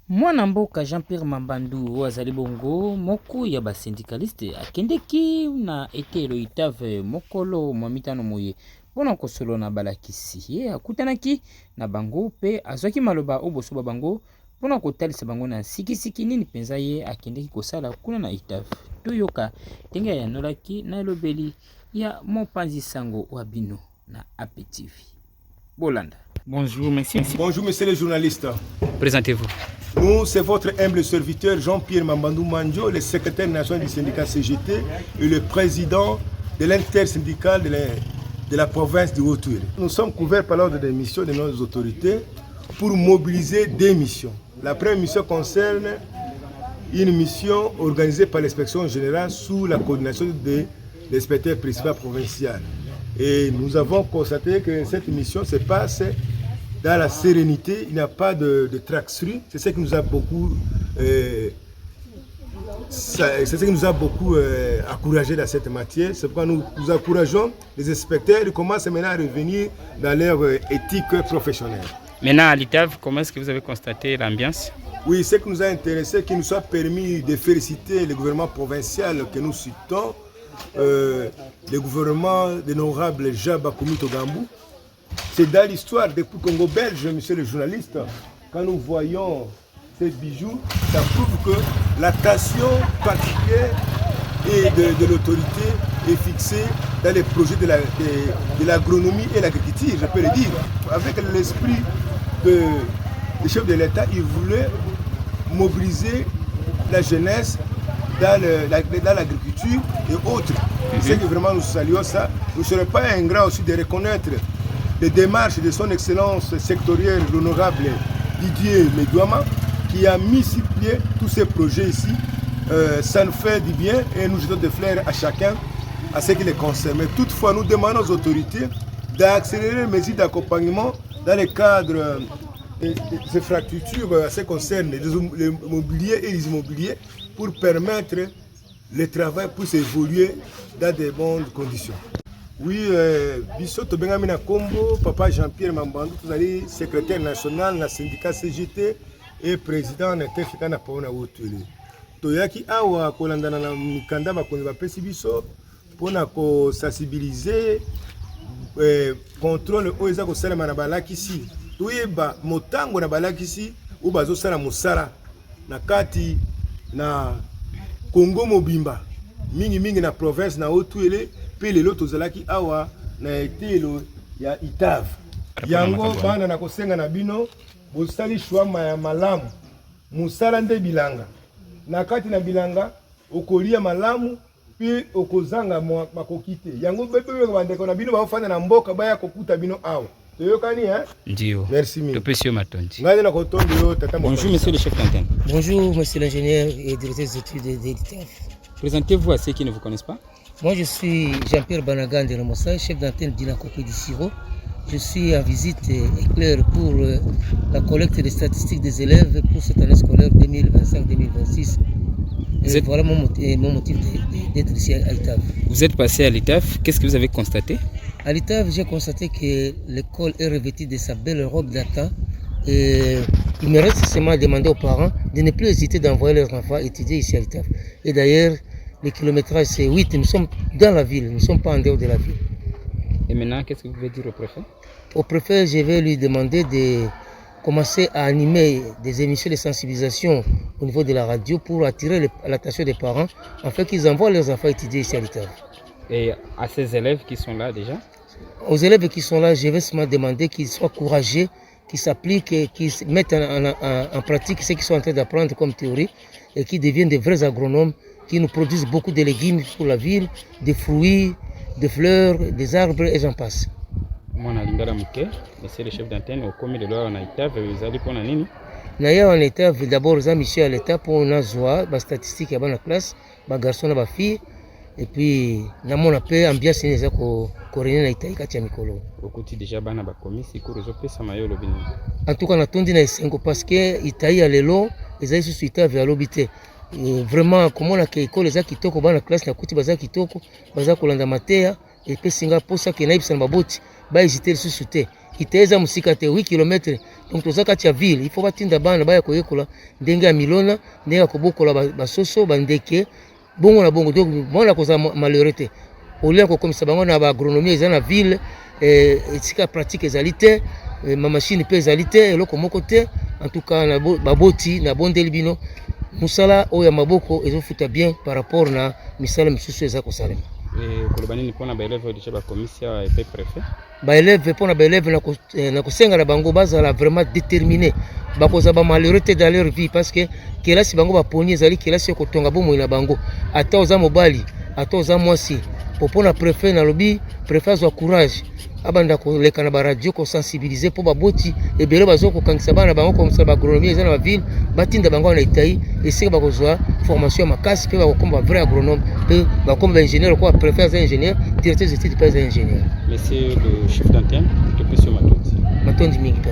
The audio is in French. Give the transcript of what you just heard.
Mwana mboka Jean-Pierre Mambandu wazali bongo moko ya ba syndicaliste akendeki na etelo itave mokolo mwa mitano moye pona kosolo na balakisi ye akutanaki na bango pe azwaki maloba oboso ba bango pona kotalisa bango na sikisiki nini penza ye akendeki kosala kuna na itave toyoka ndenge ya nolaki na elobeli ya mopanzi sango wa bino na APTV Bolanda. Bonjour monsieur. Bonjour monsieur les journalistes. Présentez-vous. Nous, c'est votre humble serviteur Jean-Pierre Mambandu Mandjo, le secrétaire national du syndicat CGT et le président de l'intersyndicale de la province du Haut-Tuile. Nous sommes couverts par l'ordre des missions de nos autorités pour mobiliser deux missions. La première mission concerne une mission organisée par l'inspection générale sous la coordination de l'inspecteur principal provincial. Et nous avons constaté que cette mission se passe dans la sérénité, il n'y a pas de trac-sur. C'est ce qui nous a beaucoup, encouragé dans cette matière. C'est pourquoi nous encourageons les inspecteurs. Ils commencent maintenant à revenir dans leur éthique professionnelle. Maintenant à l'ITAV, comment est-ce que vous avez constaté l'ambiance? Oui, ce qui nous a intéressé, qu'il nous soit permis de féliciter le gouvernement provincial que nous citons, le gouvernement de l'honorable Jaba Koumito Gambou. C'est dans l'histoire depuis Congo belge, monsieur le journaliste, quand nous voyons ces bijoux, ça prouve que l'attention particulière et de l'autorité est fixée dans les projets de l'agronomie et l'agriculture, je peux le dire. Avec l'esprit du chef de l'État, il voulait mobiliser la jeunesse dans l'agriculture et autres. C'est que vraiment nous saluons ça. Nous ne serons pas ingrats aussi de reconnaître les démarches de son excellence sectorielle, l'honorable Didier Medouama, qui a mis sur pied tous ces projets ici. Ça nous fait du bien et nous jetons des fleurs à chacun, à ce qui les concerne. Mais toutefois, nous demandons aux autorités d'accélérer les mesures d'accompagnement dans le cadre de ces fractures à ce qui concerne les mobiliers et les immobiliers pour permettre le travail pour s'évoluer dans de bonnes conditions. Oui, biso tobengami na kombo papa Jean-Pierre Mambandu, tozali secrétaire national na syndicat CGT et président na tefika na paona Haut-Tuile. Toyaki awa kolandana na mikanda bakonzi bapesi biso pona ko sensibiliser contrôle oyo eza kosalema na balakisi. Toyeba motango na balakisi o bazosala mosala na kati na Congo mobimba mingi na province na Haut-Tuile. Pe lelo tozalaki awa na etelo ya Itave. Yango bana na kosenga na bino bosali shwama ya malamu. Musala nde bilanga. Na kati na bilanga okolia malamu pe okozanga makokite. Yango bebe bandeko na bino baofana na mboka baya kokuta bino awa. Toyokani Ndio. Merci mille. Topesio matondi. Ngade na kotondo yo tata. Bonjour monsieur le chef d'antenne. Bonjour monsieur l'ingénieur et directeur des études de l'ITAV. Présentez-vous à ceux qui ne vous connaissent pas. Moi, je suis Jean-Pierre Banagan de Ramossa, chef d'antenne d'Inakopi du Siro. Je suis en visite éclair pour la collecte des statistiques des élèves pour cette année scolaire 2025-2026. Voilà mon motif d'être ici à l'ITAV. Vous êtes passé à l'ITAV, qu'est-ce que vous avez constaté? À l'ITAV, j'ai constaté que l'école est revêtue de sa belle robe d'attente. Et il me reste seulement à demander aux parents de ne plus hésiter d'envoyer leurs enfants étudier ici à l'ITAV. Et d'ailleurs, le kilométrage c'est 8, nous sommes dans la ville, nous ne sommes pas en dehors de la ville. Et maintenant, qu'est-ce que vous pouvez dire au préfet? Au préfet, je vais lui demander de commencer à animer des émissions de sensibilisation au niveau de la radio pour attirer l'attention des parents afin qu'ils envoient leurs enfants étudier ici à l'ITAV. Et à ces élèves qui sont là déjà? Aux élèves qui sont là, je vais seulement demander qu'ils soient courageux, qu'ils s'appliquent et qu'ils mettent en pratique ce qu'ils sont en train d'apprendre comme théorie et qu'ils deviennent des vrais agronomes qui nous produisent beaucoup de légumes pour la ville, des fruits, des fleurs, des arbres et j'en passe. Moi, monsieur le chef d'antenne, au comité de loi en Itave, vous allez pour nini? Naya en Itave, d'abord, j'ai mis à l'État pour une zoa, les statistiques à la classe, les garçons et les filles, et puis, dans mon appel, ambiance, c'est ça qu'on règne en Italie, quand il y a Mikolo. Au côté déjà, il y a des commis, c'est court, je ça m'a eu le béni. En tout cas, on a tourné dans 5 parce que l'Italie a l'élo, les aïs sont Itave à l'obité. Vraiment, comme on a que l'école, les qui toko, la classe, la kuti, baza qui toko, baza kolanda matea, et puis singa pour ça que naïb san baboti, ba hésiter le sous-souté. iteza musika te 8 km. Donc toza kati ya ville, il faut batinda bana baya koyekola ndenge ya milona, ndenge ya kobokola basoso bandeke bongo na bongo. Donc mona koza malheureux. Olia ko komisa bango na ba agronomie eza na ville, etika pratique ezali te, ma machine pe ezali te, eloko moko te. En tout cas na baboti na bondeli bino musala oya maboko ezofuta bien par rapport na misala misusu eza kosalema. Kolobani ni pona ba élève de ba commissaire et préfet. Ba élève pona ba élève na kosenga na bango bazala vraiment déterminé. Bakoza ba malheureux dans leur vie parce que kelasi bango ba poni ezali kelasi ko tonga bomo na bango. Ata oza mobali, ata oza mwasi. Popona préfet na lobi, préfet zo courage. Abanda ko leka na ba radio ko sensibiliser po baboti ebele bazo ko kangisa bana bango comme ça ba agronomie eza na ville batinda bango na itai ese ba kozwa formation makasi pe ba komba vrai agronome pe ba komba ingénieur ko préfet za ingénieur directeur des études pe za ingénieur. Monsieur le chef d'antenne, que peut-ce Matondi mingi pe.